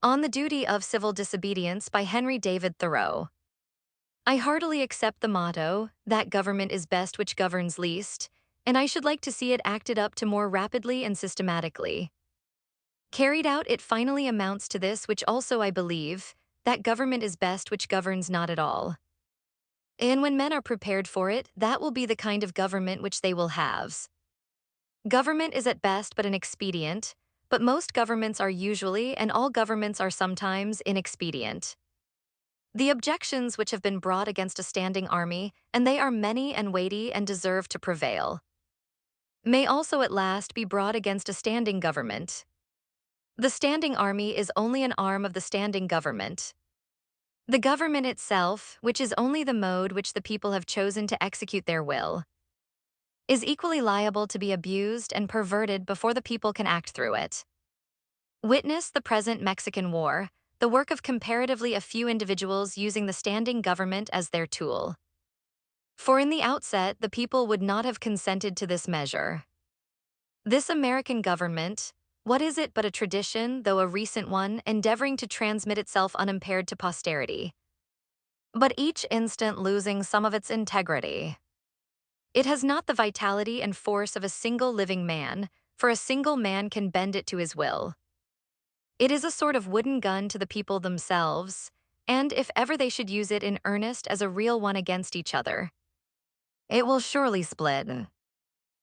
On the Duty of Civil Disobedience by Henry David Thoreau. I heartily accept the motto, that government is best which governs least, and I should like to see it acted up to more rapidly and systematically. Carried out, it finally amounts to this which also I believe, that government is best which governs not at all. And when men are prepared for it, that will be the kind of government which they will have. Government is at best but an expedient, but most governments are usually, and all governments are sometimes, inexpedient. The objections which have been brought against a standing army, and they are many and weighty and deserve to prevail, may also at last be brought against a standing government. The standing army is only an arm of the standing government. The government itself, which is only the mode which the people have chosen to execute their will, is equally liable to be abused and perverted before the people can act through it. Witness the present Mexican War, the work of comparatively a few individuals using the standing government as their tool. For in the outset, the people would not have consented to this measure. This American government, what is it but a tradition, though a recent one, endeavoring to transmit itself unimpaired to posterity, but each instant losing some of its integrity? It has not the vitality and force of a single living man, for a single man can bend it to his will. It is a sort of wooden gun to the people themselves, and if ever they should use it in earnest as a real one against each other, it will surely split.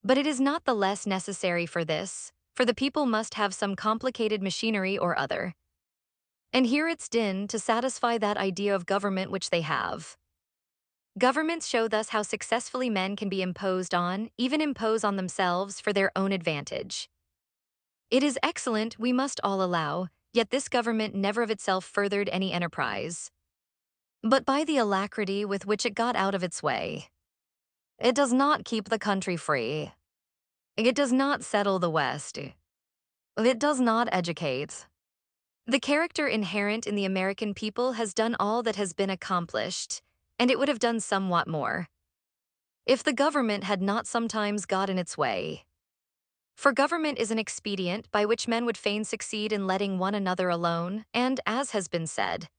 But it is not the less necessary for this, for the people must have some complicated machinery or other, and hear its din to satisfy that idea of government which they have. Governments show thus how successfully men can be imposed on, even impose on themselves for their own advantage. It is excellent, we must all allow, yet this government never of itself furthered any enterprise, but by the alacrity with which it got out of its way. It does not keep the country free. It does not settle the West. It does not educate. The character inherent in the American people has done all that has been accomplished, and it would have done somewhat more, if the government had not sometimes got in its way. For government is an expedient by which men would fain succeed in letting one another alone, and, as has been said,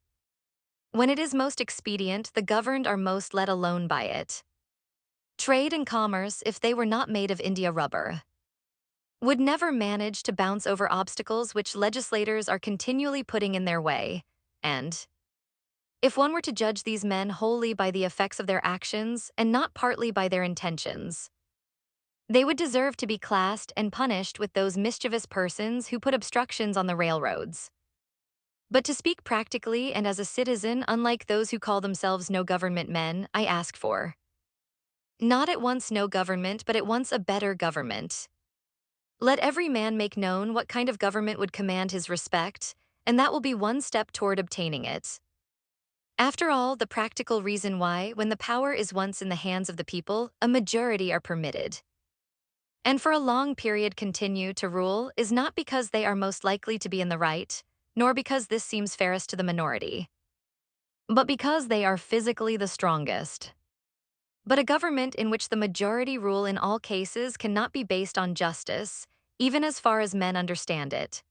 when it is most expedient, the governed are most let alone by it. Trade and commerce, if they were not made of India rubber, would never manage to bounce over obstacles which legislators are continually putting in their way, and, if one were to judge these men wholly by the effects of their actions and not partly by their intentions, they would deserve to be classed and punished with those mischievous persons who put obstructions on the railroads. But to speak practically and as a citizen, unlike those who call themselves no government men, I ask for not at once no government, but at once a better government. Let every man make known what kind of government would command his respect, and that will be one step toward obtaining it. After all, the practical reason why, when the power is once in the hands of the people, a majority are permitted, and for a long period continue to rule, is not because they are most likely to be in the right, nor because this seems fairest to the minority, but because they are physically the strongest. But a government in which the majority rule in all cases cannot be based on justice, even as far as men understand it.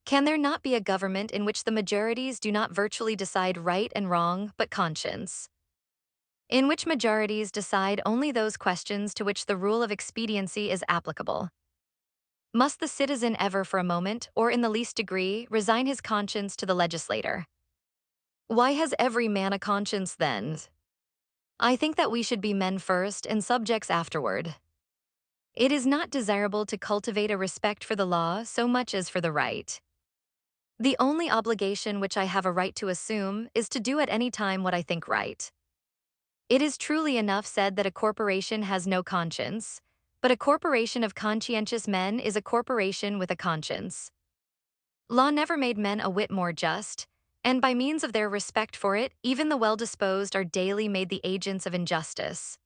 Can there not be a government in which the majorities do not virtually decide right and wrong, but conscience? In which majorities decide only those questions to which the rule of expediency is applicable? Must the citizen ever for a moment, or in the least degree, resign his conscience to the legislator? Why has every man a conscience then? I think that we should be men first and subjects afterward. It is not desirable to cultivate a respect for the law so much as for the right. The only obligation which I have a right to assume is to do at any time what I think right. It is truly enough said that a corporation has no conscience, but a corporation of conscientious men is a corporation with a conscience. Law never made men a whit more just, and by means of their respect for it, even the well-disposed are daily made the agents of injustice.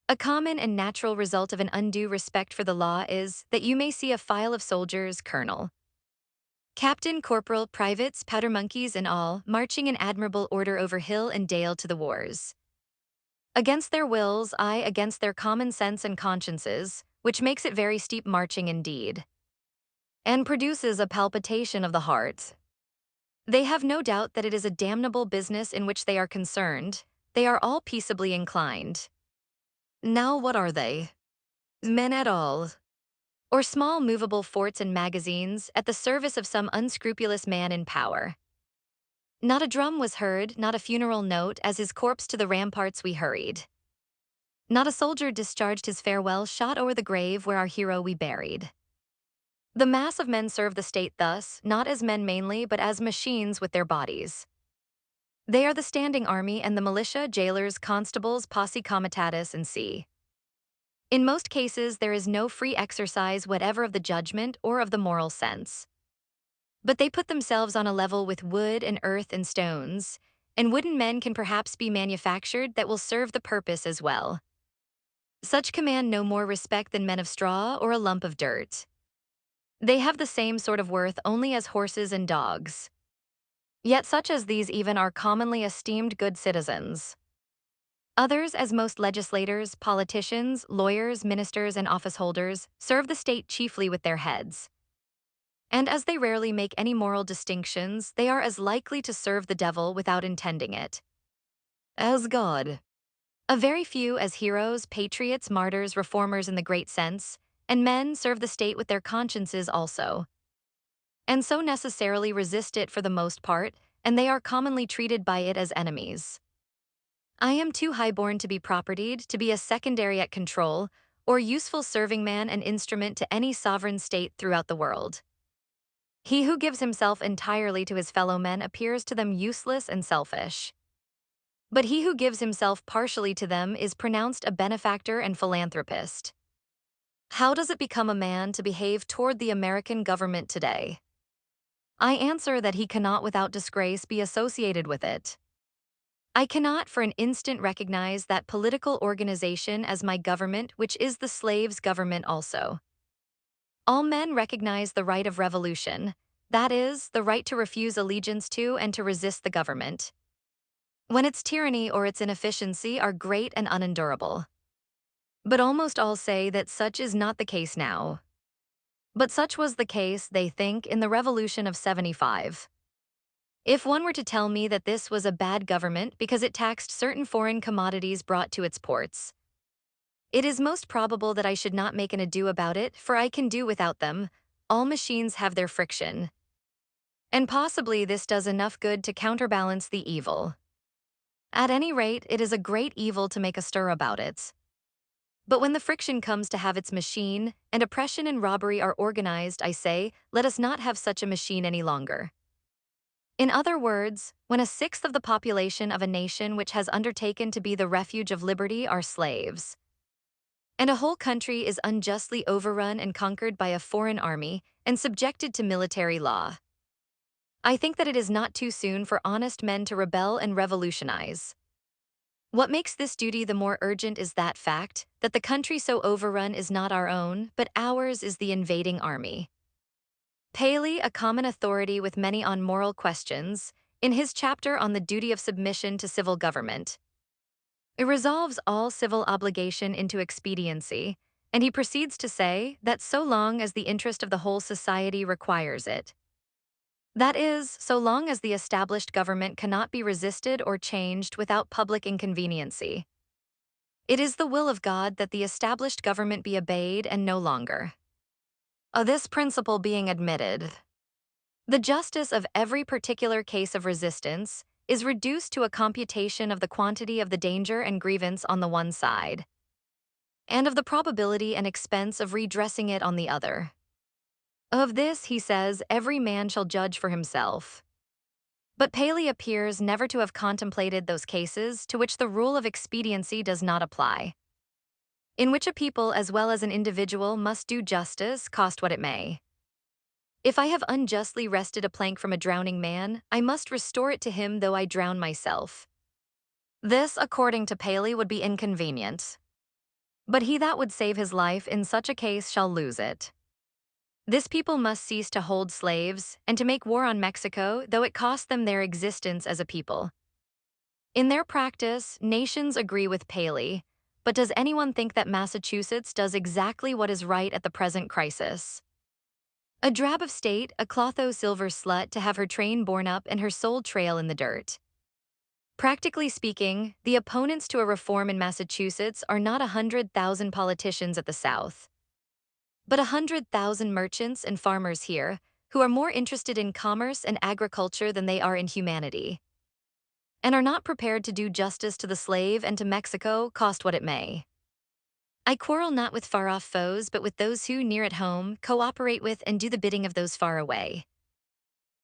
A common and natural result of an undue respect for the law is that you may see a file of soldiers, colonel, captain, corporal, privates, powder monkeys, and all, marching in admirable order over hill and dale to the wars. Against their wills, aye, against their common sense and consciences, which makes it very steep marching indeed, and produces a palpitation of the heart. They have no doubt that it is a damnable business in which they are concerned. They are all peaceably inclined. Now what are they? Men at all. Or small movable forts and magazines at the service of some unscrupulous man in power. Not a drum was heard, not a funeral note, as his corpse to the ramparts we hurried. Not a soldier discharged his farewell shot o'er the grave where our hero we buried. The mass of men serve the state thus, not as men mainly, but as machines with their bodies. They are the standing army and the militia, jailers, constables, posse comitatus, and c. In most cases, there is no free exercise whatever of the judgment or of the moral sense. But they put themselves on a level with wood and earth and stones, and wooden men can perhaps be manufactured that will serve the purpose as well. Such command no more respect than men of straw or a lump of dirt. They have the same sort of worth only as horses and dogs. Yet such as these even are commonly esteemed good citizens. Others, as most legislators, politicians, lawyers, ministers, and office holders, serve the state chiefly with their heads. And as they rarely make any moral distinctions, they are as likely to serve the devil without intending it as God. A very few as heroes, patriots, martyrs, reformers in the great sense, and men serve the state with their consciences also, and so necessarily resist it for the most part, and they are commonly treated by it as enemies. I am too highborn to be propertied, to be a secondary at control, or useful serving man and instrument to any sovereign state throughout the world. He who gives himself entirely to his fellow men appears to them useless and selfish. But he who gives himself partially to them is pronounced a benefactor and philanthropist. How does it become a man to behave toward the American government today? I answer that he cannot without disgrace be associated with it. I cannot for an instant recognize that political organization as my government, which is the slave's government also. All men recognize the right of revolution, that is, the right to refuse allegiance to and to resist the government, when its tyranny or its inefficiency are great and unendurable. But almost all say that such is not the case now. But such was the case, they think, in the Revolution of '75. If one were to tell me that this was a bad government because it taxed certain foreign commodities brought to its ports, it is most probable that I should not make an ado about it, for I can do without them. All machines have their friction. And possibly this does enough good to counterbalance the evil. At any rate, it is a great evil to make a stir about it. But when the friction comes to have its machine, and oppression and robbery are organized, I say, let us not have such a machine any longer. In other words, when a sixth of the population of a nation which has undertaken to be the refuge of liberty are slaves, and a whole country is unjustly overrun and conquered by a foreign army and subjected to military law, I think that it is not too soon for honest men to rebel and revolutionize. What makes this duty the more urgent is that fact that the country so overrun is not our own, but ours is the invading army. Paley, a common authority with many on moral questions, in his chapter on the duty of submission to civil government, it resolves all civil obligation into expediency, and he proceeds to say that so long as the interest of the whole society requires it, that is, so long as the established government cannot be resisted or changed without public inconveniency, it is the will of God that the established government be obeyed and no longer. This principle being admitted, the justice of every particular case of resistance is reduced to a computation of the quantity of the danger and grievance on the one side, and of the probability and expense of redressing it on the other. Of this, he says, every man shall judge for himself. But Paley appears never to have contemplated those cases to which the rule of expediency does not apply, in which a people as well as an individual must do justice, cost what it may. If I have unjustly wrested a plank from a drowning man, I must restore it to him though I drown myself. This, according to Paley, would be inconvenient. But he that would save his life in such a case shall lose it. This people must cease to hold slaves and to make war on Mexico, though it cost them their existence as a people. In their practice, nations agree with Paley, but does anyone think that Massachusetts does exactly what is right at the present crisis? A drab of state, a clotho-silver slut to have her train borne up and her soul trail in the dirt. Practically speaking, the opponents to a reform in Massachusetts are not 100,000 politicians at the South, but 100,000 merchants and farmers here who are more interested in commerce and agriculture than they are in humanity, and are not prepared to do justice to the slave and to Mexico, cost what it may. I quarrel not with far-off foes, but with those who, near at home, cooperate with and do the bidding of those far away,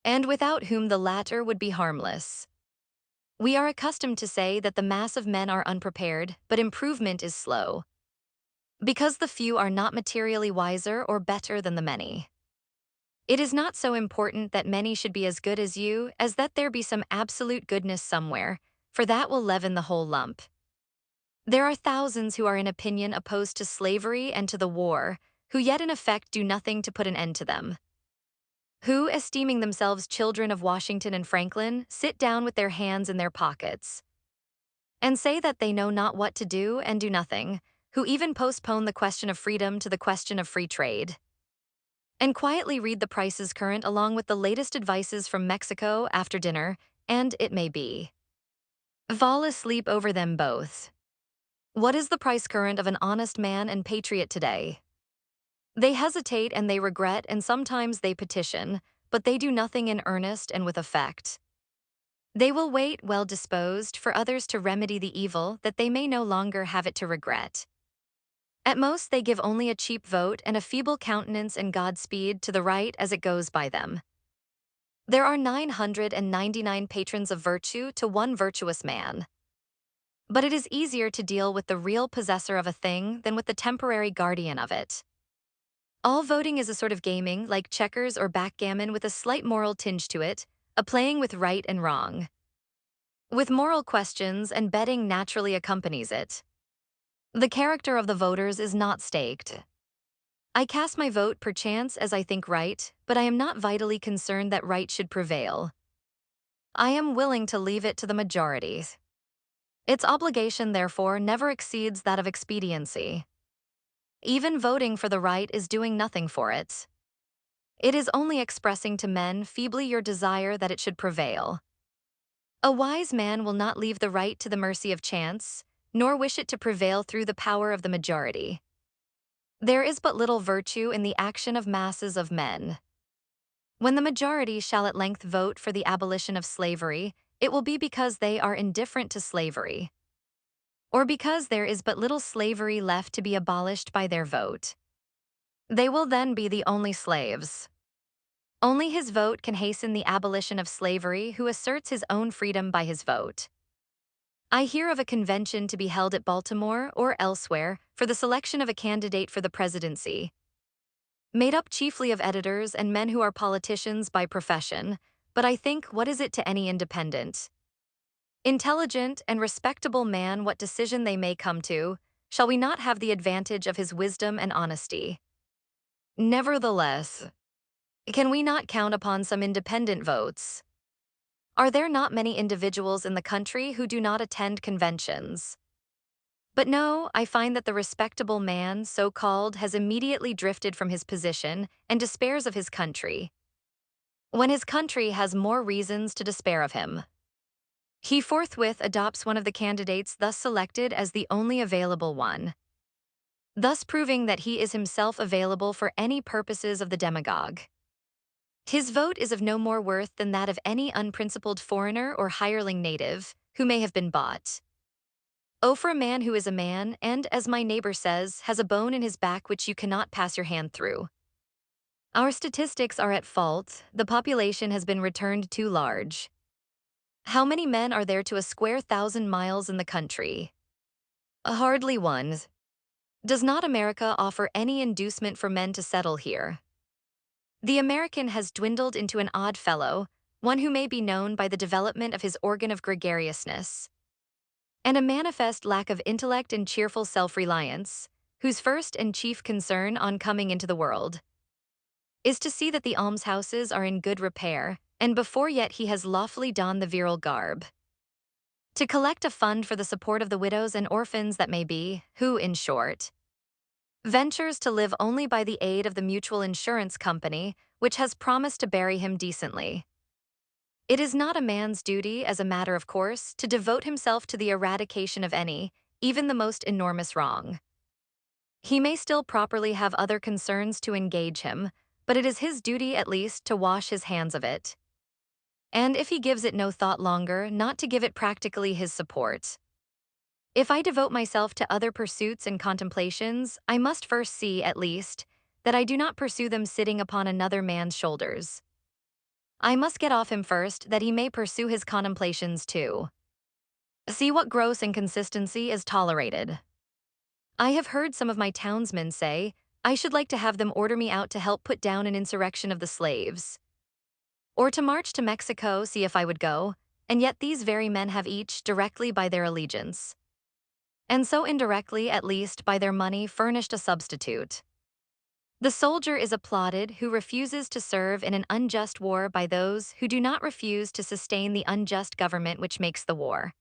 and without whom the latter would be harmless. We are accustomed to say that the mass of men are unprepared, but improvement is slow, because the few are not materially wiser or better than the many. It is not so important that many should be as good as you as that there be some absolute goodness somewhere, for that will leaven the whole lump. There are thousands who are in opinion opposed to slavery and to the war, who yet in effect do nothing to put an end to them, who, esteeming themselves children of Washington and Franklin, sit down with their hands in their pockets, and say that they know not what to do and do nothing, who even postpone the question of freedom to the question of free trade, and quietly read the prices current along with the latest advices from Mexico after dinner, and, it may be, fall asleep over them both. What is the price current of an honest man and patriot today? They hesitate and they regret and sometimes they petition, but they do nothing in earnest and with effect. They will wait, well disposed, for others to remedy the evil that they may no longer have it to regret. At most they give only a cheap vote and a feeble countenance and Godspeed to the right as it goes by them. There are 999 patrons of virtue to one virtuous man. But it is easier to deal with the real possessor of a thing than with the temporary guardian of it. All voting is a sort of gaming, like checkers or backgammon with a slight moral tinge to it, a playing with right and wrong, with moral questions, and betting naturally accompanies it. The character of the voters is not staked. I cast my vote perchance as I think right, but I am not vitally concerned that right should prevail. I am willing to leave it to the majority. Its obligation, therefore, never exceeds that of expediency. Even voting for the right is doing nothing for it. It is only expressing to men feebly your desire that it should prevail. A wise man will not leave the right to the mercy of chance, nor wish it to prevail through the power of the majority. There is but little virtue in the action of masses of men. When the majority shall at length vote for the abolition of slavery, it will be because they are indifferent to slavery, or because there is but little slavery left to be abolished by their vote. They will then be the only slaves. Only his vote can hasten the abolition of slavery who asserts his own freedom by his vote. I hear of a convention to be held at Baltimore or elsewhere for the selection of a candidate for the presidency, made up chiefly of editors and men who are politicians by profession, but I think, what is it to any independent, intelligent, and respectable man what decision they may come to? Shall we not have the advantage of his wisdom and honesty? Nevertheless, can we not count upon some independent votes? Are there not many individuals in the country who do not attend conventions? But no, I find that the respectable man, so-called, has immediately drifted from his position and despairs of his country, when his country has more reasons to despair of him. He forthwith adopts one of the candidates thus selected as the only available one, thus proving that he is himself available for any purposes of the demagogue. His vote is of no more worth than that of any unprincipled foreigner or hireling native who may have been bought. Oh, for a man who is a man and, as my neighbor says, has a bone in his back which you cannot pass your hand through. Our statistics are at fault. The population has been returned too large. How many men are there to a square 1,000 miles in the country? Hardly one. Does not America offer any inducement for men to settle here? The American has dwindled into an odd fellow, one who may be known by the development of his organ of gregariousness, and a manifest lack of intellect and cheerful self-reliance, whose first and chief concern on coming into the world is to see that the almshouses are in good repair, and before yet he has lawfully donned the virile garb, to collect a fund for the support of the widows and orphans that may be, who, in short, ventures to live only by the aid of the mutual insurance company, which has promised to bury him decently. It is not a man's duty, as a matter of course, to devote himself to the eradication of any, even the most enormous wrong. He may still properly have other concerns to engage him, but it is his duty at least to wash his hands of it. And if he gives it no thought longer, not to give it practically his support. If I devote myself to other pursuits and contemplations, I must first see, at least, that I do not pursue them sitting upon another man's shoulders. I must get off him first, that he may pursue his contemplations too. See what gross inconsistency is tolerated. I have heard some of my townsmen say, I should like to have them order me out to help put down an insurrection of the slaves. Or to march to Mexico, see if I would go, and yet these very men have each, directly by their allegiance, and so indirectly at least by their money, furnished a substitute. The soldier is applauded who refuses to serve in an unjust war by those who do not refuse to sustain the unjust government which makes the war.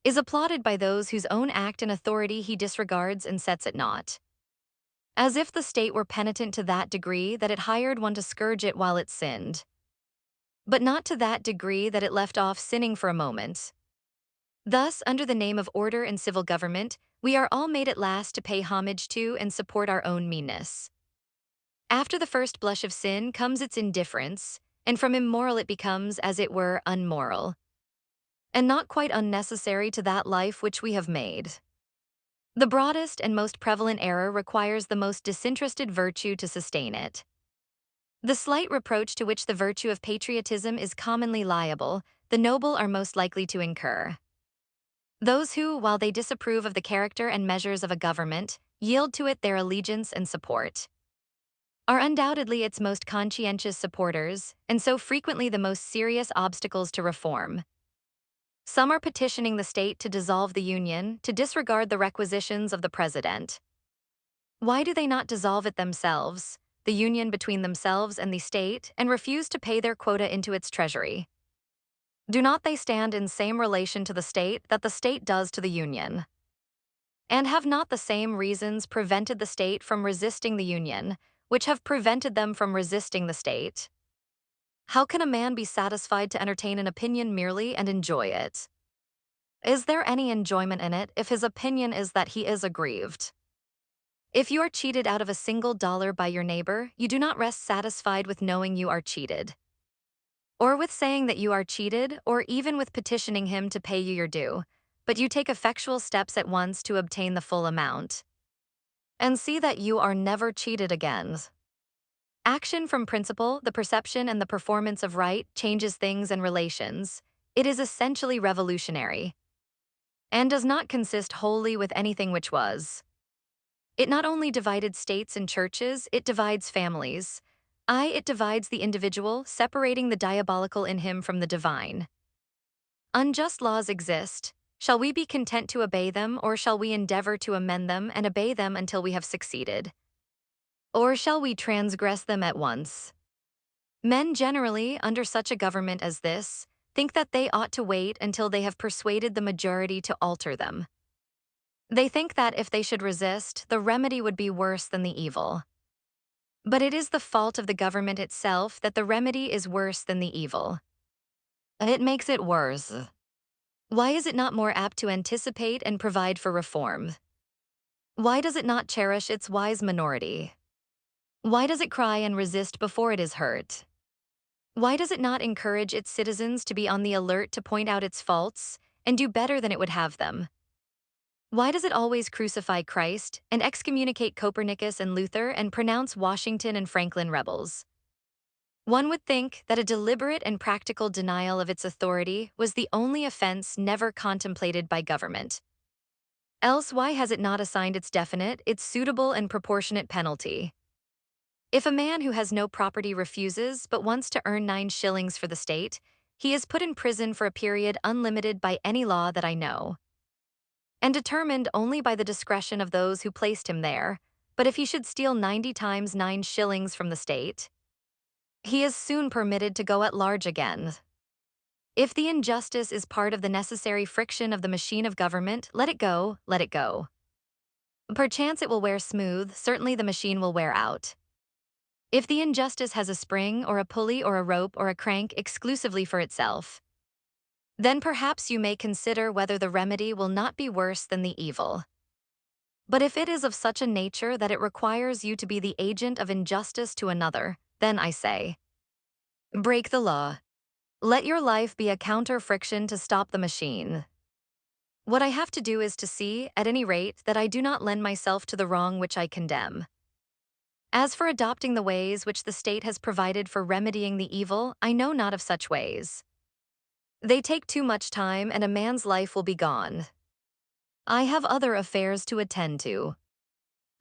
Is applauded by those whose own act and authority he disregards and sets at naught. As if the state were penitent to that degree that it hired one to scourge it while it sinned. But not to that degree that it left off sinning for a moment. Thus, under the name of order and civil government, we are all made at last to pay homage to and support our own meanness. After the first blush of sin comes its indifference, and from immoral it becomes, as it were, unmoral, and not quite unnecessary to that life which we have made. The broadest and most prevalent error requires the most disinterested virtue to sustain it. The slight reproach to which the virtue of patriotism is commonly liable, the noble are most likely to incur. Those who, while they disapprove of the character and measures of a government, yield to it their allegiance and support, are undoubtedly its most conscientious supporters, and so frequently the most serious obstacles to reform. Some are petitioning the state to dissolve the Union, to disregard the requisitions of the President. Why do they not dissolve it themselves, the Union between themselves and the state, and refuse to pay their quota into its treasury? Do not they stand in same relation to the state that the state does to the Union? And have not the same reasons prevented the state from resisting the Union, which have prevented them from resisting the state? How can a man be satisfied to entertain an opinion merely and enjoy it? Is there any enjoyment in it if his opinion is that he is aggrieved? If you are cheated out of a single dollar by your neighbor, you do not rest satisfied with knowing you are cheated, or with saying that you are cheated, or even with petitioning him to pay you your due, but you take effectual steps at once to obtain the full amount, and see that you are never cheated again. Action from principle, the perception and the performance of right, changes things and relations. It is essentially revolutionary, and does not consist wholly with anything which was. It not only divided states and churches, it divides families. It divides the individual, separating the diabolical in him from the divine. Unjust laws exist. Shall we be content to obey them, or shall we endeavor to amend them and obey them until we have succeeded? Or shall we transgress them at once? Men generally, under such a government as this, think that they ought to wait until they have persuaded the majority to alter them. They think that if they should resist, the remedy would be worse than the evil. But it is the fault of the government itself that the remedy is worse than the evil. It makes it worse. Why is it not more apt to anticipate and provide for reform? Why does it not cherish its wise minority? Why does it cry and resist before it is hurt? Why does it not encourage its citizens to be on the alert to point out its faults and do better than it would have them? Why does it always crucify Christ and excommunicate Copernicus and Luther and pronounce Washington and Franklin rebels? One would think that a deliberate and practical denial of its authority was the only offense never contemplated by government. Else why has it not assigned its definite, its suitable and proportionate penalty? If a man who has no property refuses but wants to earn 9 shillings for the state, he is put in prison for a period unlimited by any law that I know, and determined only by the discretion of those who placed him there. But if he should steal 90 times 9 shillings from the state, he is soon permitted to go at large again. If the injustice is part of the necessary friction of the machine of government, let it go, let it go. Perchance it will wear smooth, certainly the machine will wear out. If the injustice has a spring or a pulley or a rope or a crank exclusively for itself, then perhaps you may consider whether the remedy will not be worse than the evil. But if it is of such a nature that it requires you to be the agent of injustice to another, then I say, break the law. Let your life be a counter-friction to stop the machine. What I have to do is to see, at any rate, that I do not lend myself to the wrong which I condemn. As for adopting the ways which the state has provided for remedying the evil, I know not of such ways. They take too much time and a man's life will be gone. I have other affairs to attend to.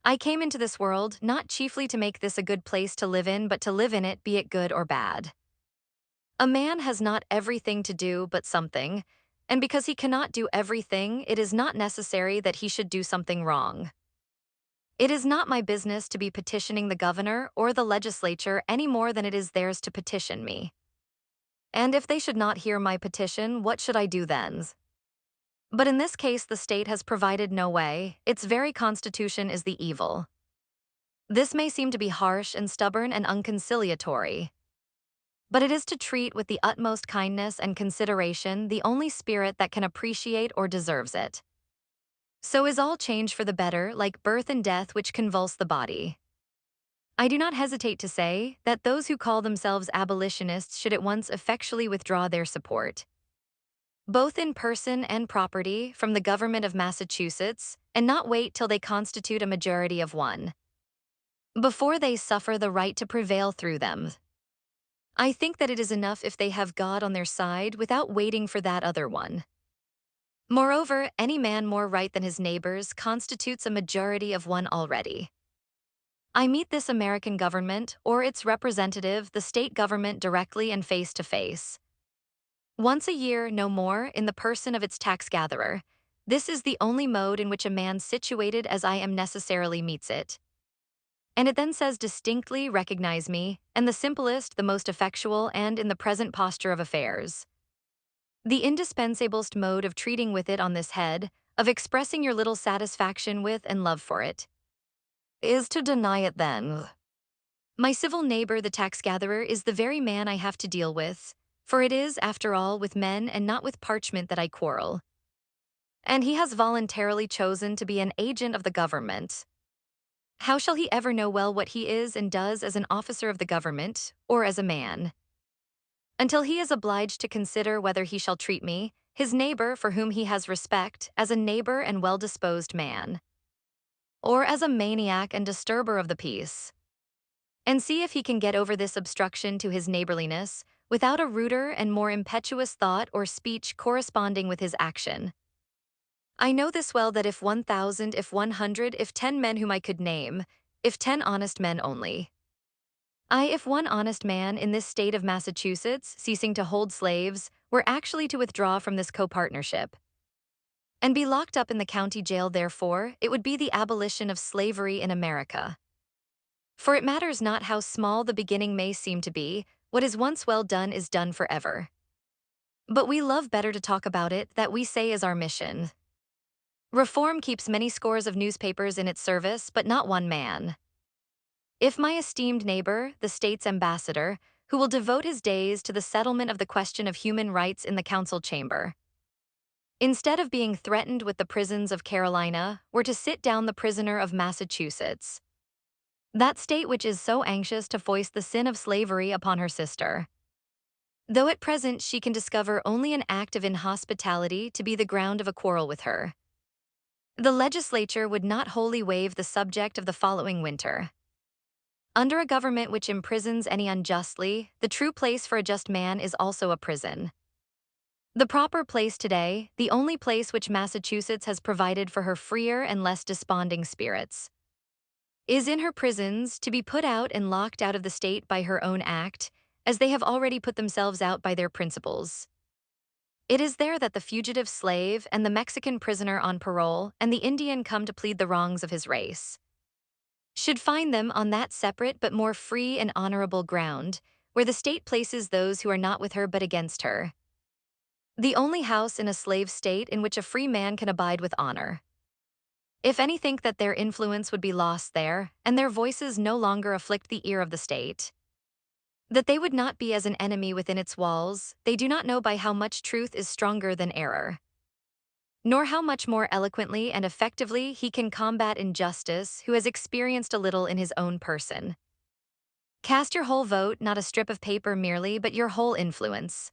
I came into this world not chiefly to make this a good place to live in, but to live in it, be it good or bad. A man has not everything to do but something, and because he cannot do everything, it is not necessary that he should do something wrong. It is not my business to be petitioning the governor or the legislature any more than it is theirs to petition me. And if they should not hear my petition, what should I do then? But in this case, the state has provided no way. Its very constitution is the evil. This may seem to be harsh and stubborn and unconciliatory, but it is to treat with the utmost kindness and consideration the only spirit that can appreciate or deserves it. So is all change for the better, like birth and death which convulse the body. I do not hesitate to say that those who call themselves abolitionists should at once effectually withdraw their support, both in person and property, from the government of Massachusetts, and not wait till they constitute a majority of one, before they suffer the right to prevail through them. I think that it is enough if they have God on their side without waiting for that other one. Moreover, any man more right than his neighbors constitutes a majority of one already. I meet this American government, or its representative, the state government, directly and face to face. Once a year, no more, in the person of its tax gatherer. This is the only mode in which a man situated as I am necessarily meets it. And it then says distinctly, recognize me, and the simplest, the most effectual, and in the present posture of affairs. The indispensablest mode of treating with it on this head, of expressing your little satisfaction with and love for it, is to deny it then. My civil neighbor, the tax gatherer, is the very man I have to deal with, for it is, after all, with men and not with parchment that I quarrel. And he has voluntarily chosen to be an agent of the government. How shall he ever know well what he is and does as an officer of the government, or as a man, until he is obliged to consider whether he shall treat me, his neighbor for whom he has respect, as a neighbor and well-disposed man, or as a maniac and disturber of the peace, and see if he can get over this obstruction to his neighborliness without a ruder and more impetuous thought or speech corresponding with his action. I know this well, that if 1,000, if 100, if 10 men whom I could name, if 10 honest men only, if one honest man in this state of Massachusetts, ceasing to hold slaves, were actually to withdraw from this copartnership, and be locked up in the county jail, therefore, it would be the abolition of slavery in America. For it matters not how small the beginning may seem to be, what is once well done is done forever. But we love better to talk about it, that we say is our mission. Reform keeps many scores of newspapers in its service, but not one man. If my esteemed neighbor, the state's ambassador, who will devote his days to the settlement of the question of human rights in the council chamber, instead of being threatened with the prisons of Carolina, were to sit down the prisoner of Massachusetts, that state which is so anxious to foist the sin of slavery upon her sister, though at present she can discover only an act of inhospitality to be the ground of a quarrel with her, the legislature would not wholly waive the subject of the following winter. Under a government which imprisons any unjustly, the true place for a just man is also a prison. The proper place today, the only place which Massachusetts has provided for her freer and less desponding spirits, is in her prisons, to be put out and locked out of the state by her own act, as they have already put themselves out by their principles. It is there that the fugitive slave and the Mexican prisoner on parole and the Indian come to plead the wrongs of his race, should find them on that separate but more free and honorable ground, where the state places those who are not with her but against her. The only house in a slave state in which a free man can abide with honor. If any think that their influence would be lost there, and their voices no longer afflict the ear of the state, that they would not be as an enemy within its walls, they do not know by how much truth is stronger than error, nor how much more eloquently and effectively he can combat injustice who has experienced a little in his own person. Cast your whole vote, not a strip of paper merely, but your whole influence.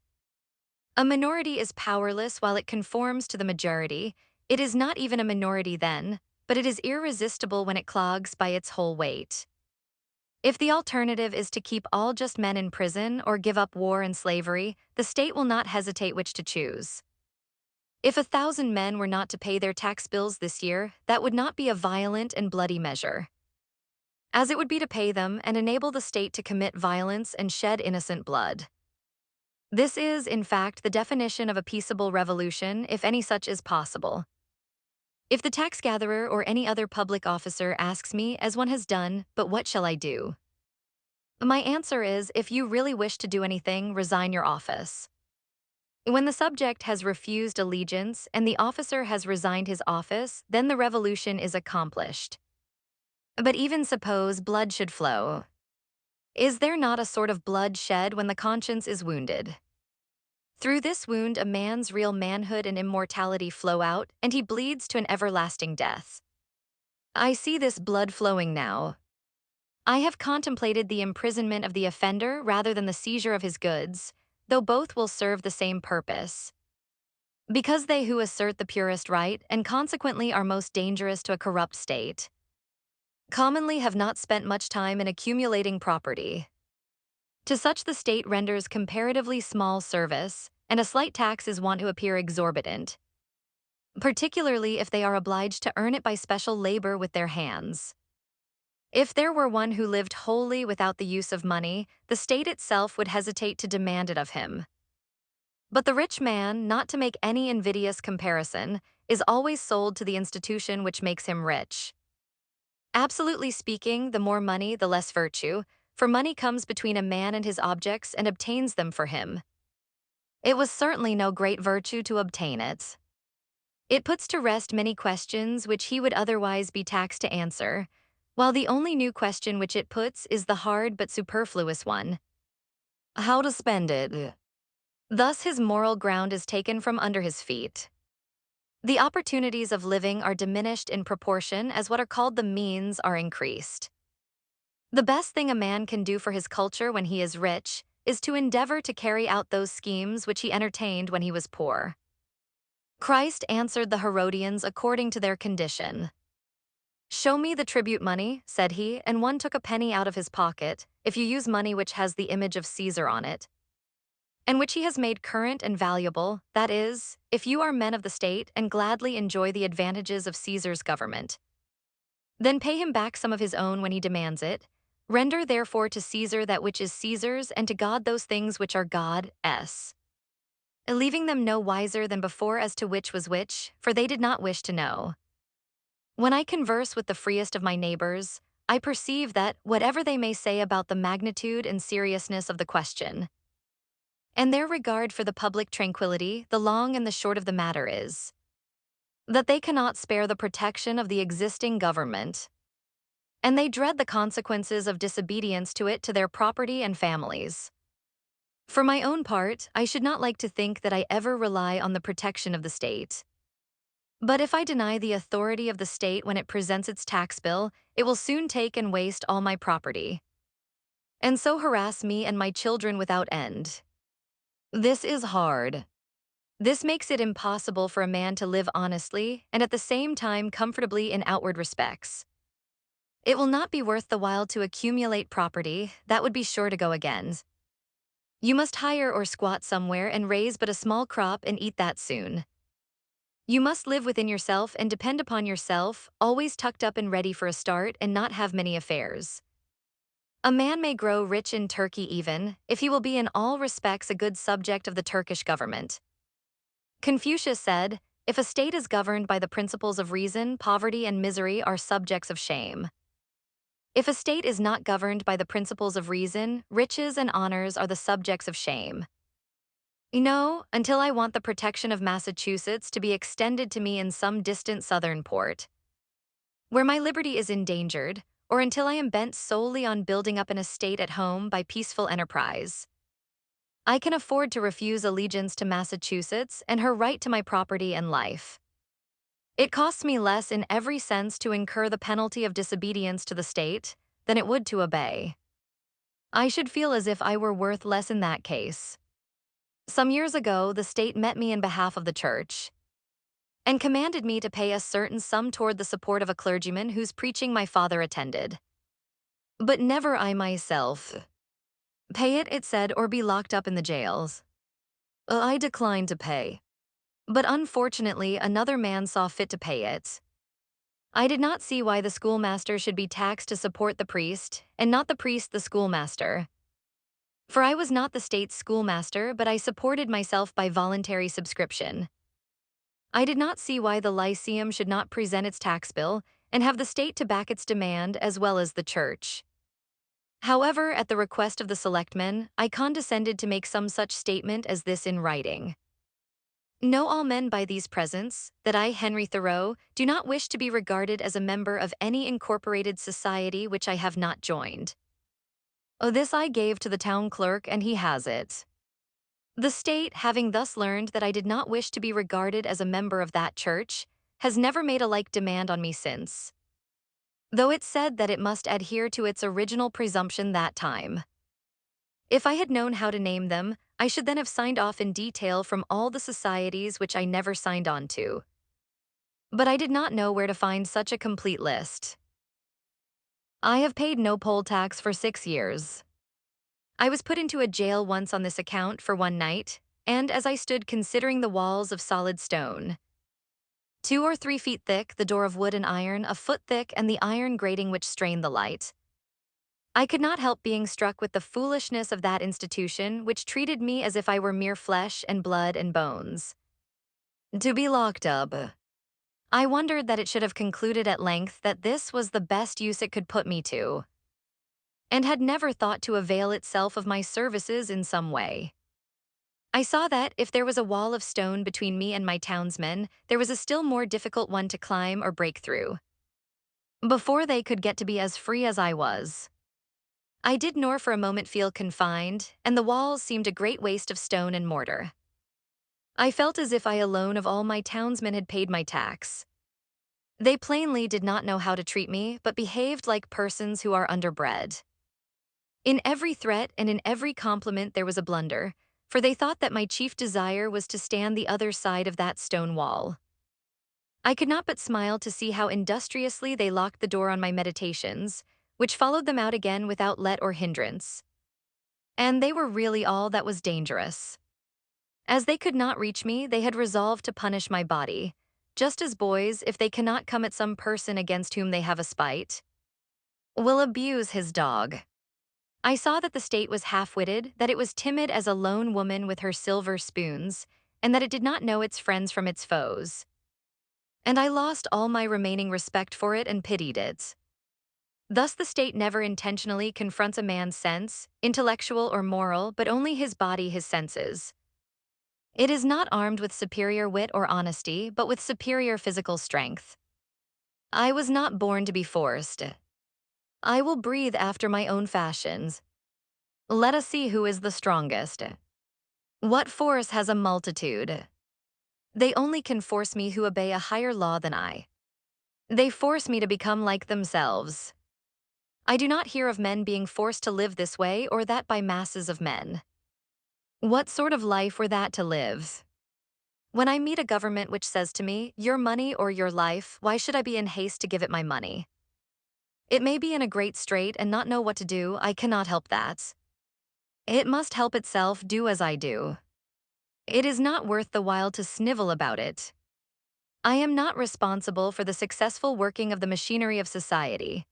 A minority is powerless while it conforms to the majority. It is not even a minority then, but it is irresistible when it clogs by its whole weight. If the alternative is to keep all just men in prison or give up war and slavery, the state will not hesitate which to choose. If 1,000 men were not to pay their tax bills this year, that would not be a violent and bloody measure, as it would be to pay them and enable the state to commit violence and shed innocent blood. This is, in fact, the definition of a peaceable revolution, if any such is possible. If the tax gatherer or any other public officer asks me, as one has done, "But what shall I do?" my answer is, if you really wish to do anything, resign your office. When the subject has refused allegiance and the officer has resigned his office, then the revolution is accomplished. But even suppose blood should flow. Is there not a sort of blood shed when the conscience is wounded? Through this wound, a man's real manhood and immortality flow out, and he bleeds to an everlasting death. I see this blood flowing now. I have contemplated the imprisonment of the offender rather than the seizure of his goods, though both will serve the same purpose. Because they who assert the purest right, and consequently are most dangerous to a corrupt state, commonly have not spent much time in accumulating property. To such the state renders comparatively small service, and a slight tax is wont to appear exorbitant, particularly if they are obliged to earn it by special labor with their hands. If there were one who lived wholly without the use of money, the state itself would hesitate to demand it of him. But the rich man, not to make any invidious comparison, is always sold to the institution which makes him rich. Absolutely speaking, the more money, the less virtue, for money comes between a man and his objects and obtains them for him. It was certainly no great virtue to obtain it. It puts to rest many questions which he would otherwise be taxed to answer, while the only new question which it puts is the hard but superfluous one: how to spend it. Thus his moral ground is taken from under his feet. The opportunities of living are diminished in proportion as what are called the means are increased. The best thing a man can do for his culture when he is rich is to endeavor to carry out those schemes which he entertained when he was poor. Christ answered the Herodians according to their condition. "Show me the tribute money," said he, and one took a penny out of his pocket, if you use money which has the image of Caesar on it, and which he has made current and valuable, that is, if you are men of the state and gladly enjoy the advantages of Caesar's government. Then pay him back some of his own when he demands it. Render therefore to Caesar that which is Caesar's, and to God those things which are God's, leaving them no wiser than before as to which was which, for they did not wish to know. When I converse with the freest of my neighbors, I perceive that, whatever they may say about the magnitude and seriousness of the question, and their regard for the public tranquility, the long and the short of the matter is that they cannot spare the protection of the existing government, and they dread the consequences of disobedience to it to their property and families. For my own part, I should not like to think that I ever rely on the protection of the state. But if I deny the authority of the state when it presents its tax bill, it will soon take and waste all my property, and so harass me and my children without end. This is hard. This makes it impossible for a man to live honestly and at the same time comfortably in outward respects. It will not be worth the while to accumulate property, that would be sure to go again. You must hire or squat somewhere and raise but a small crop and eat that soon. You must live within yourself and depend upon yourself, always tucked up and ready for a start and not have many affairs. A man may grow rich in Turkey even, if he will be in all respects a good subject of the Turkish government. Confucius said, "If a state is governed by the principles of reason, poverty and misery are subjects of shame. If a state is not governed by the principles of reason, riches and honors are the subjects of shame." No, until I want the protection of Massachusetts to be extended to me in some distant southern port, where my liberty is endangered, or until I am bent solely on building up an estate at home by peaceful enterprise. I can afford to refuse allegiance to Massachusetts and her right to my property and life. It costs me less in every sense to incur the penalty of disobedience to the state than it would to obey. I should feel as if I were worth less in that case. Some years ago, the state met me in behalf of the church and commanded me to pay a certain sum toward the support of a clergyman whose preaching my father attended. But never I myself. Pay it, it said, or be locked up in the jails. I declined to pay. But unfortunately, another man saw fit to pay it. I did not see why the schoolmaster should be taxed to support the priest, and not the priest the schoolmaster. For I was not the state's schoolmaster, but I supported myself by voluntary subscription. I did not see why the Lyceum should not present its tax bill and have the state to back its demand as well as the church. However, at the request of the selectmen, I condescended to make some such statement as this in writing. Know all men by these presents, that I, Henry Thoreau, do not wish to be regarded as a member of any incorporated society which I have not joined. This I gave to the town clerk, and he has it. The state, having thus learned that I did not wish to be regarded as a member of that church, has never made a like demand on me since, though it said that it must adhere to its original presumption that time. If I had known how to name them, I should then have signed off in detail from all the societies which I never signed on to. But I did not know where to find such a complete list. I have paid no poll tax for 6 years. I was put into a jail once on this account for one night, and as I stood considering the walls of solid stone, 2 or 3 feet thick, the door of wood and iron, a foot thick, and the iron grating which strained the light, I could not help being struck with the foolishness of that institution which treated me as if I were mere flesh and blood and bones. To be locked up. I wondered that it should have concluded at length that this was the best use it could put me to, and had never thought to avail itself of my services in some way. I saw that, if there was a wall of stone between me and my townsmen, there was a still more difficult one to climb or break through, before they could get to be as free as I was. I did nor for a moment feel confined, and the walls seemed a great waste of stone and mortar. I felt as if I alone of all my townsmen had paid my tax. They plainly did not know how to treat me, but behaved like persons who are underbred. In every threat and in every compliment there was a blunder, for they thought that my chief desire was to stand the other side of that stone wall. I could not but smile to see how industriously they locked the door on my meditations, which followed them out again without let or hindrance. And they were really all that was dangerous. As they could not reach me, they had resolved to punish my body, just as boys, if they cannot come at some person against whom they have a spite, will abuse his dog. I saw that the state was half-witted, that it was timid as a lone woman with her silver spoons, and that it did not know its friends from its foes. And I lost all my remaining respect for it and pitied it. Thus the state never intentionally confronts a man's sense, intellectual or moral, but only his body, his senses. It is not armed with superior wit or honesty, but with superior physical strength. I was not born to be forced. I will breathe after my own fashions. Let us see who is the strongest. What force has a multitude? They only can force me who obey a higher law than I. They force me to become like themselves. I do not hear of men being forced to live this way or that by masses of men. What sort of life were that to live? When I meet a government which says to me, your money or your life, why should I be in haste to give it my money? It may be in a great strait and not know what to do, I cannot help that. It must help itself, do as I do. It is not worth the while to snivel about it. I am not responsible for the successful working of the machinery of society.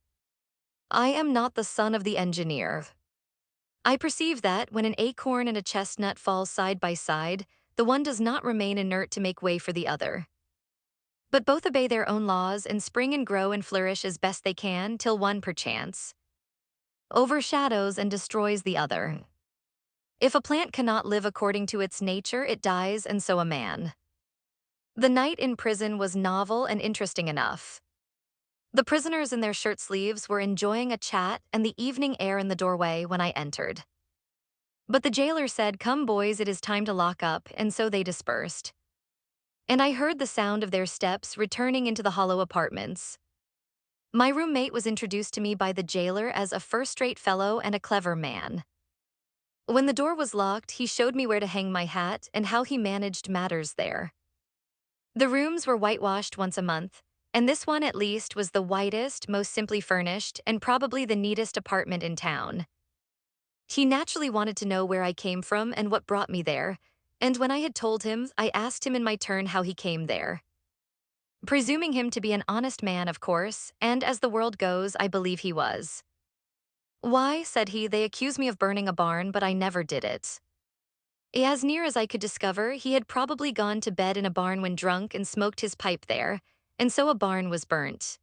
I am not the son of the engineer. I perceive that, when an acorn and a chestnut fall side by side, the one does not remain inert to make way for the other, but both obey their own laws and spring and grow and flourish as best they can, till one, perchance, overshadows and destroys the other. If a plant cannot live according to its nature, it dies, and so a man. The night in prison was novel and interesting enough. The prisoners in their shirt sleeves were enjoying a chat and the evening air in the doorway when I entered. But the jailer said, "Come, boys, it is time to lock up," and so they dispersed. And I heard the sound of their steps returning into the hollow apartments. My roommate was introduced to me by the jailer as a first-rate fellow and a clever man. When the door was locked, he showed me where to hang my hat and how he managed matters there. The rooms were whitewashed once a month, and this one at least was the whitest, most simply furnished, and probably the neatest apartment in town. He naturally wanted to know where I came from and what brought me there, and when I had told him, I asked him in my turn how he came there. Presuming him to be an honest man, of course, and as the world goes, I believe he was. "Why," said he, "they accuse me of burning a barn, but I never did it." As near as I could discover, he had probably gone to bed in a barn when drunk and smoked his pipe there, and so a barn was burnt.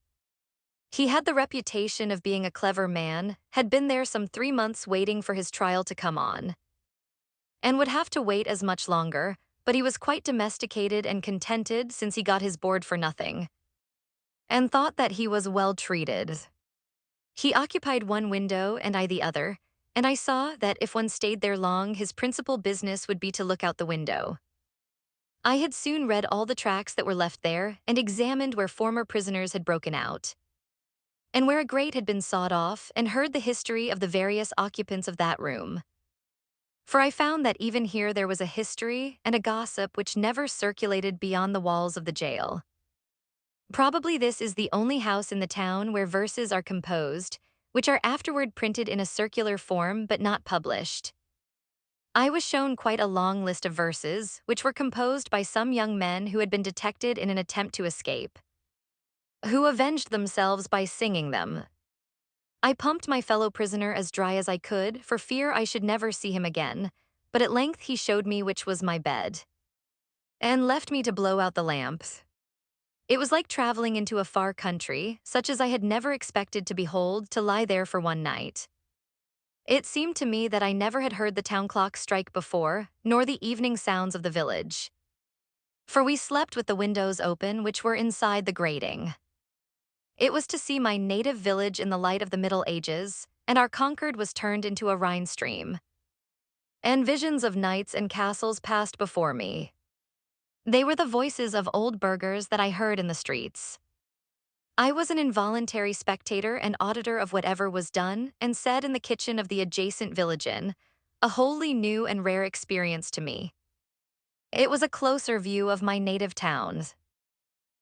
He had the reputation of being a clever man, had been there some 3 months waiting for his trial to come on, and would have to wait as much longer, but he was quite domesticated and contented since he got his board for nothing, and thought that he was well treated. He occupied one window and I the other, and I saw that if one stayed there long, his principal business would be to look out the window. I had soon read all the tracts that were left there and examined where former prisoners had broken out, and where a grate had been sawed off, and heard the history of the various occupants of that room. For I found that even here there was a history and a gossip which never circulated beyond the walls of the jail. Probably this is the only house in the town where verses are composed, which are afterward printed in a circular form but not published. I was shown quite a long list of verses, which were composed by some young men who had been detected in an attempt to escape, who avenged themselves by singing them. I pumped my fellow prisoner as dry as I could, for fear I should never see him again, but at length he showed me which was my bed, and left me to blow out the lamps. It was like traveling into a far country, such as I had never expected to behold, to lie there for one night. It seemed to me that I never had heard the town clock strike before, nor the evening sounds of the village. For we slept with the windows open, which were inside the grating. It was to see my native village in the light of the Middle Ages, and our Concord was turned into a Rhine stream. And visions of knights and castles passed before me. They were the voices of old burghers that I heard in the streets. I was an involuntary spectator and auditor of whatever was done and said in the kitchen of the adjacent village inn, a wholly new and rare experience to me. It was a closer view of my native town.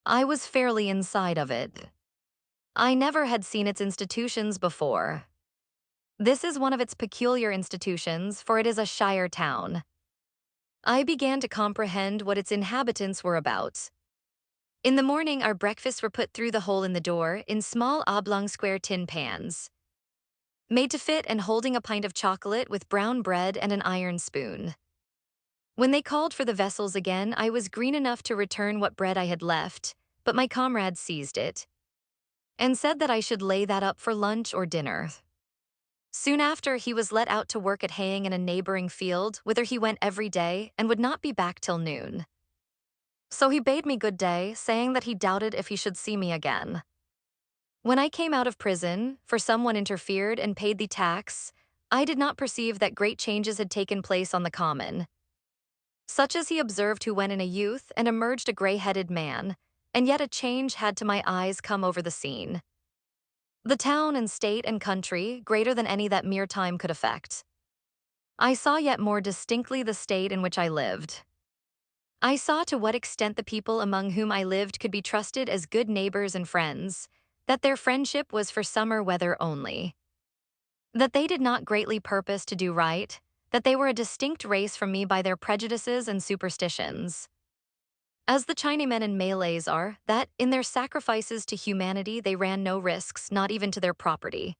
I was fairly inside of it. I never had seen its institutions before. This is one of its peculiar institutions, for it is a shire town. I began to comprehend what its inhabitants were about. In the morning, our breakfasts were put through the hole in the door in small oblong square tin pans, made to fit and holding a pint of chocolate with brown bread and an iron spoon. When they called for the vessels again, I was green enough to return what bread I had left, but my comrade seized it and said that I should lay that up for lunch or dinner. Soon after, he was let out to work at haying in a neighboring field, whither he went every day and would not be back till noon. So he bade me good day, saying that he doubted if he should see me again. When I came out of prison, for someone interfered and paid the tax, I did not perceive that great changes had taken place on the common, such as he observed who went in a youth and emerged a gray-headed man, and yet a change had to my eyes come over the scene. The town and state and country, greater than any that mere time could affect. I saw yet more distinctly the state in which I lived. I saw to what extent the people among whom I lived could be trusted as good neighbors and friends, that their friendship was for summer weather only, that they did not greatly purpose to do right, that they were a distinct race from me by their prejudices and superstitions, as the Chinamen and Malays are, that in their sacrifices to humanity they ran no risks, not even to their property,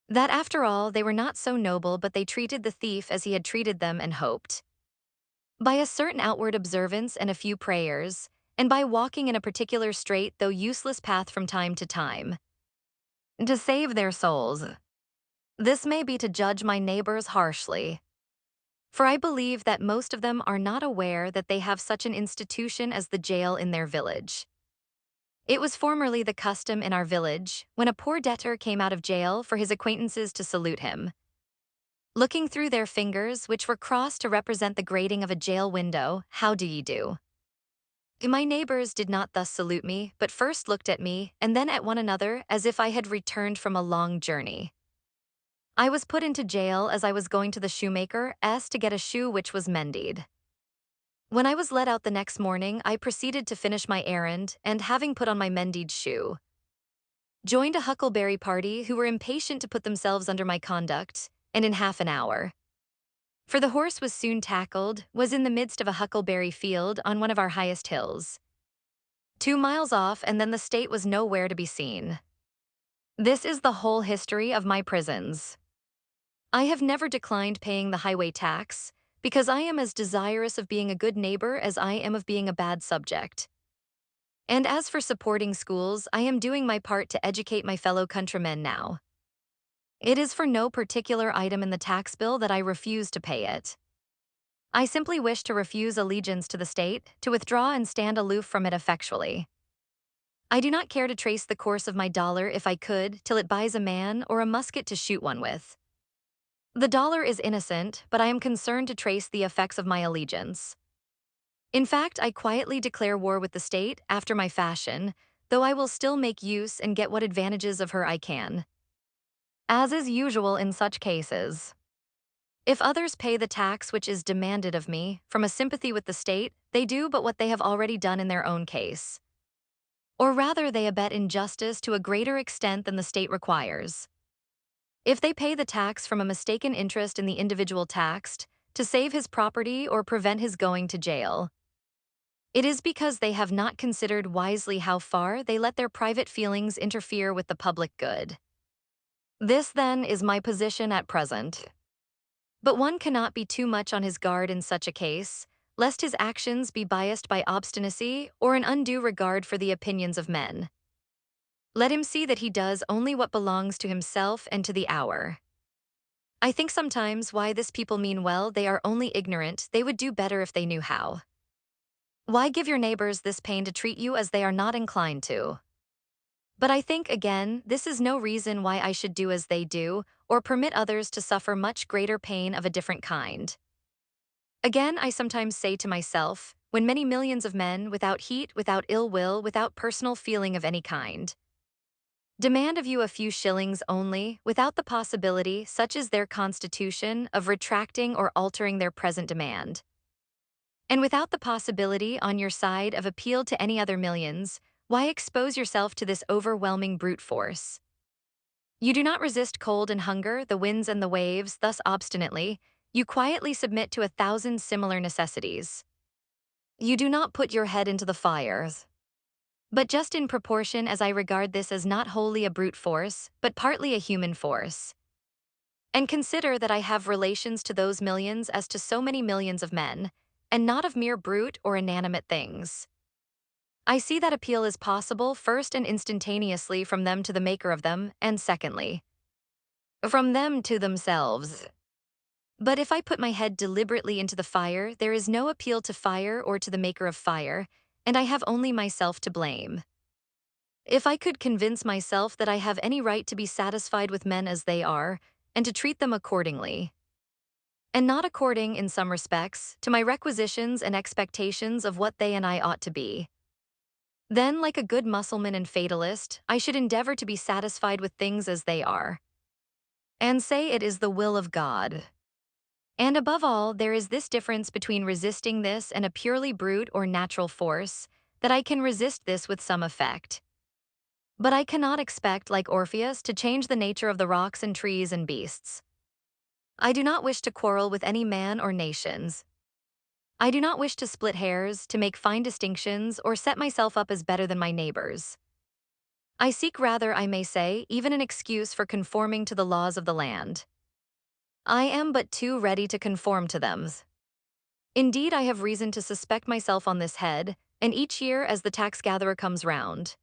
that after all they were not so noble, but they treated the thief as he had treated them and hoped, by a certain outward observance and a few prayers, and by walking in a particular straight though useless path from time to time, to save their souls. This may be to judge my neighbors harshly, for I believe that most of them are not aware that they have such an institution as the jail in their village. It was formerly the custom in our village, when a poor debtor came out of jail, for his acquaintances to salute him. Looking through their fingers, which were crossed to represent the grating of a jail window, "How do ye do?" My neighbors did not thus salute me, but first looked at me, and then at one another, as if I had returned from a long journey. I was put into jail as I was going to the shoemaker's to get a shoe which was mended. When I was let out the next morning, I proceeded to finish my errand, and having put on my mended shoe, joined a huckleberry party who were impatient to put themselves under my conduct, and in half an hour, for the horse was soon tackled, was in the midst of a huckleberry field on one of our highest hills, 2 miles off, and then the state was nowhere to be seen. This is the whole history of my prisons. I have never declined paying the highway tax, because I am as desirous of being a good neighbor as I am of being a bad subject. And as for supporting schools, I am doing my part to educate my fellow countrymen now. It is for no particular item in the tax bill that I refuse to pay it. I simply wish to refuse allegiance to the state, to withdraw and stand aloof from it effectually. I do not care to trace the course of my dollar, if I could, till it buys a man or a musket to shoot one with. The dollar is innocent, but I am concerned to trace the effects of my allegiance. In fact, I quietly declare war with the state, after my fashion, though I will still make use and get what advantages of her I can. As is usual in such cases, if others pay the tax which is demanded of me, from a sympathy with the state, they do but what they have already done in their own case. Or rather, they abet injustice to a greater extent than the state requires. If they pay the tax from a mistaken interest in the individual taxed, to save his property or prevent his going to jail, it is because they have not considered wisely how far they let their private feelings interfere with the public good. This, then, is my position at present. But one cannot be too much on his guard in such a case, lest his actions be biased by obstinacy or an undue regard for the opinions of men. Let him see that he does only what belongs to himself and to the hour. I think sometimes why this people mean well, they are only ignorant, they would do better if they knew how. Why give your neighbors this pain to treat you as they are not inclined to? But I think, again, this is no reason why I should do as they do, or permit others to suffer much greater pain of a different kind. Again, I sometimes say to myself, when many millions of men, without heat, without ill will, without personal feeling of any kind, demand of you a few shillings only, without the possibility, such is their constitution, of retracting or altering their present demand, and without the possibility on your side of appeal to any other millions, why expose yourself to this overwhelming brute force? You do not resist cold and hunger, the winds and the waves, thus obstinately. You quietly submit to 1,000 similar necessities. You do not put your head into the fires. But just in proportion as I regard this as not wholly a brute force, but partly a human force, and consider that I have relations to those millions as to so many millions of men, and not of mere brute or inanimate things, I see that appeal is possible, first and instantaneously from them to the maker of them, and secondly, from them to themselves. But if I put my head deliberately into the fire, there is no appeal to fire or to the maker of fire, and I have only myself to blame. If I could convince myself that I have any right to be satisfied with men as they are, and to treat them accordingly, and not according, in some respects, to my requisitions and expectations of what they and I ought to be, then, like a good Mussulman and fatalist, I should endeavor to be satisfied with things as they are, and say it is the will of God. And above all, there is this difference between resisting this and a purely brute or natural force, that I can resist this with some effect. But I cannot expect, like Orpheus, to change the nature of the rocks and trees and beasts. I do not wish to quarrel with any man or nations. I do not wish to split hairs, to make fine distinctions, or set myself up as better than my neighbors. I seek rather, I may say, even an excuse for conforming to the laws of the land. I am but too ready to conform to them. Indeed, I have reason to suspect myself on this head, and each year as the tax-gatherer comes round,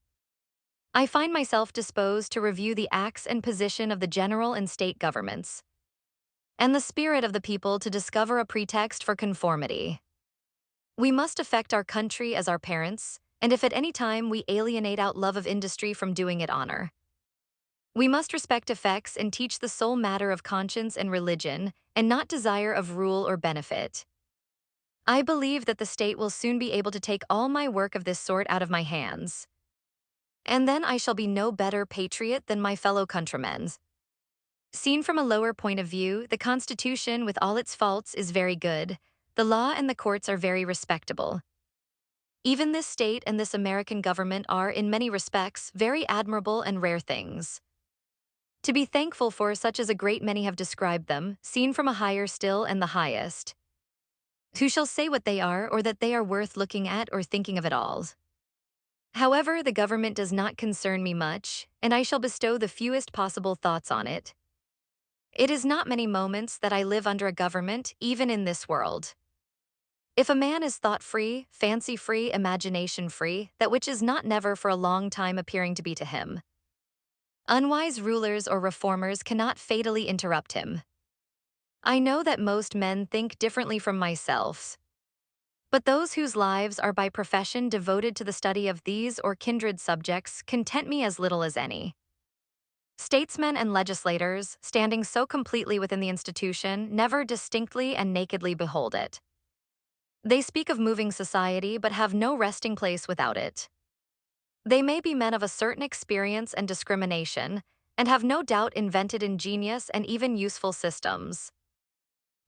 I find myself disposed to review the acts and position of the general and state governments, and the spirit of the people to discover a pretext for conformity. We must affect our country as our parents, and if at any time we alienate out love of industry from doing it honor. We must respect effects and teach the sole matter of conscience and religion, and not desire of rule or benefit. I believe that the state will soon be able to take all my work of this sort out of my hands. And then I shall be no better patriot than my fellow countrymen. Seen from a lower point of view, the Constitution, with all its faults, is very good. The law and the courts are very respectable. Even this state and this American government are, in many respects, very admirable and rare things to be thankful for, such as a great many have described them, seen from a higher still and the highest. Who shall say what they are, or that they are worth looking at or thinking of at all? However, the government does not concern me much, and I shall bestow the fewest possible thoughts on it. It is not many moments that I live under a government, even in this world. If a man is thought-free, fancy-free, imagination-free, that which is not never for a long time appearing to be to him. Unwise rulers or reformers cannot fatally interrupt him. I know that most men think differently from myself. But those whose lives are by profession devoted to the study of these or kindred subjects content me as little as any. Statesmen and legislators, standing so completely within the institution, never distinctly and nakedly behold it. They speak of moving society but have no resting place without it. They may be men of a certain experience and discrimination, and have no doubt invented ingenious and even useful systems,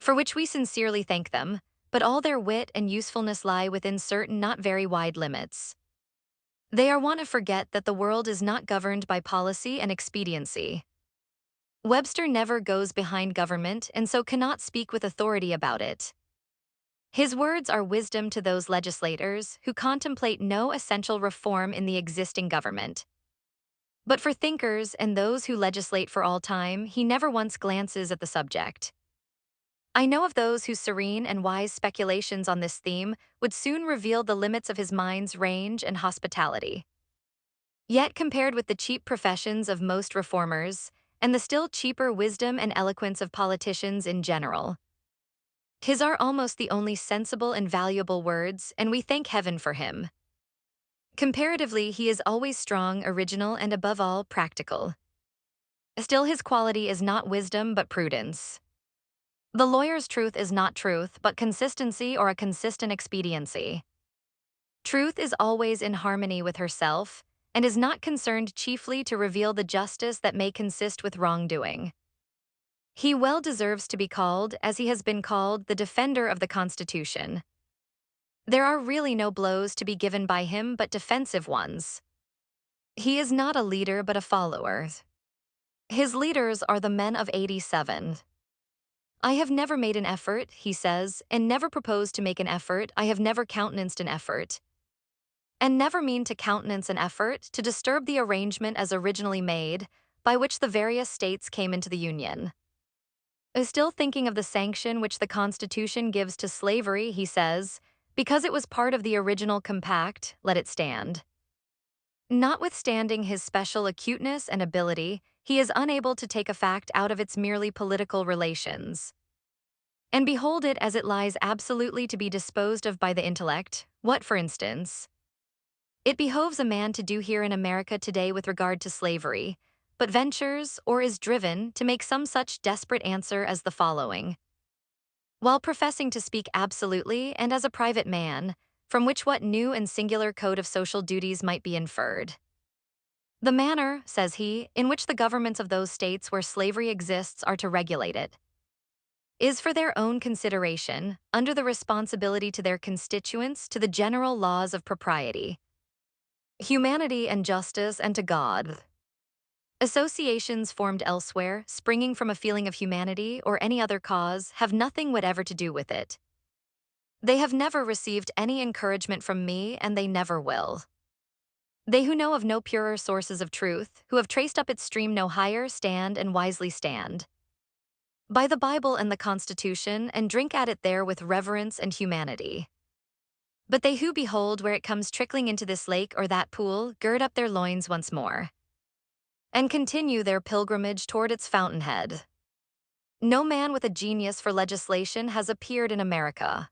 for which we sincerely thank them, but all their wit and usefulness lie within certain not very wide limits. They are wont to forget that the world is not governed by policy and expediency. Webster never goes behind government and so cannot speak with authority about it. His words are wisdom to those legislators who contemplate no essential reform in the existing government. But for thinkers and those who legislate for all time, he never once glances at the subject. I know of those whose serene and wise speculations on this theme would soon reveal the limits of his mind's range and hospitality. Yet compared with the cheap professions of most reformers, and the still cheaper wisdom and eloquence of politicians in general, his are almost the only sensible and valuable words, and we thank heaven for him. Comparatively, he is always strong, original, and above all, practical. Still, his quality is not wisdom but prudence. The lawyer's truth is not truth, but consistency or a consistent expediency. Truth is always in harmony with herself, and is not concerned chiefly to reveal the justice that may consist with wrongdoing. He well deserves to be called, as he has been called, the defender of the Constitution. There are really no blows to be given by him but defensive ones. He is not a leader but a follower. His leaders are the men of 87. I have never made an effort, he says, and never proposed to make an effort. I have never countenanced an effort, and never mean to countenance an effort to disturb the arrangement as originally made, by which the various states came into the Union. Still thinking of the sanction which the Constitution gives to slavery, he says, because it was part of the original compact, let it stand. Notwithstanding his special acuteness and ability, he is unable to take a fact out of its merely political relations, and behold it as it lies absolutely to be disposed of by the intellect. What, for instance, it behoves a man to do here in America today with regard to slavery, but ventures, or is driven, to make some such desperate answer as the following. While professing to speak absolutely and as a private man, from which what new and singular code of social duties might be inferred. The manner, says he, in which the governments of those states where slavery exists are to regulate it, is for their own consideration, under the responsibility to their constituents, to the general laws of propriety, humanity, and justice, and to God. Associations formed elsewhere, springing from a feeling of humanity or any other cause, have nothing whatever to do with it. They have never received any encouragement from me, and they never will. They who know of no purer sources of truth, who have traced up its stream no higher, stand and wisely stand by the Bible and the Constitution, and drink at it there with reverence and humanity. But they who behold where it comes trickling into this lake or that pool, gird up their loins once more, and continue their pilgrimage toward its fountainhead. No man with a genius for legislation has appeared in America.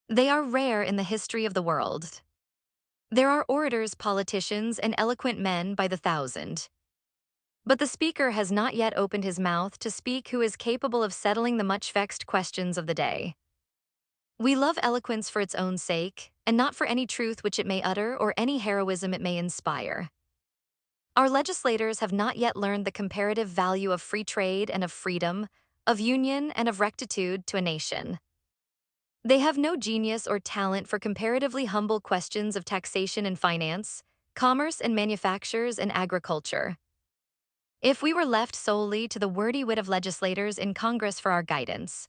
They are rare in the history of the world. There are orators, politicians, and eloquent men by the thousand. But the speaker has not yet opened his mouth to speak who is capable of settling the much vexed questions of the day. We love eloquence for its own sake, and not for any truth which it may utter or any heroism it may inspire. Our legislators have not yet learned the comparative value of free trade and of freedom, of union and of rectitude to a nation. They have no genius or talent for comparatively humble questions of taxation and finance, commerce and manufactures and agriculture. If we were left solely to the wordy wit of legislators in Congress for our guidance,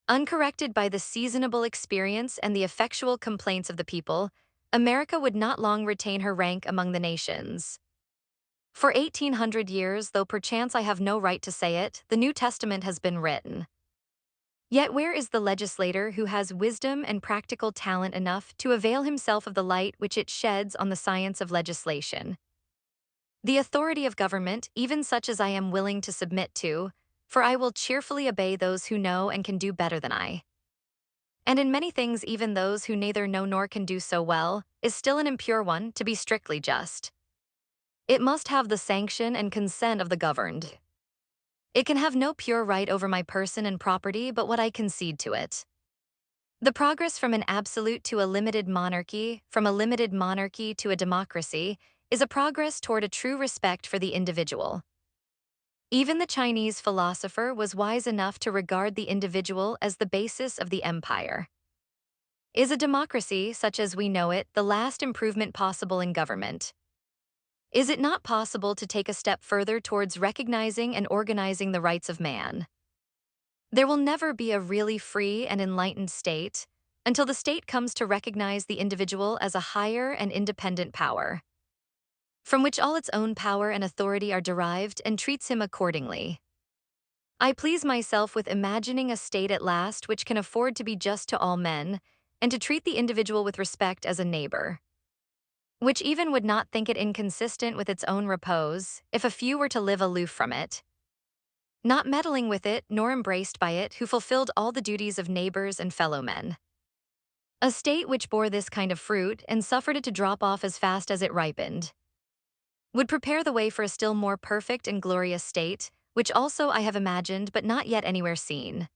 uncorrected by the seasonable experience and the effectual complaints of the people, America would not long retain her rank among the nations. For 1800 years, though perchance I have no right to say it, the New Testament has been written. Yet where is the legislator who has wisdom and practical talent enough to avail himself of the light which it sheds on the science of legislation? The authority of government, even such as I am willing to submit to, for I will cheerfully obey those who know and can do better than I. And in many things even those who neither know nor can do so well, is still an impure one, to be strictly just. It must have the sanction and consent of the governed. It can have no pure right over my person and property but what I concede to it. The progress from an absolute to a limited monarchy, from a limited monarchy to a democracy, is a progress toward a true respect for the individual. Even the Chinese philosopher was wise enough to regard the individual as the basis of the empire. Is a democracy, such as we know it, the last improvement possible in government? Is it not possible to take a step further towards recognizing and organizing the rights of man? There will never be a really free and enlightened state until the state comes to recognize the individual as a higher and independent power, from which all its own power and authority are derived, and treats him accordingly. I please myself with imagining a state at last which can afford to be just to all men, and to treat the individual with respect as a neighbor, which even would not think it inconsistent with its own repose if a few were to live aloof from it, not meddling with it nor embraced by it, who fulfilled all the duties of neighbors and fellow men. A state which bore this kind of fruit and suffered it to drop off as fast as it ripened would prepare the way for a still more perfect and glorious state, which also I have imagined but not yet anywhere seen.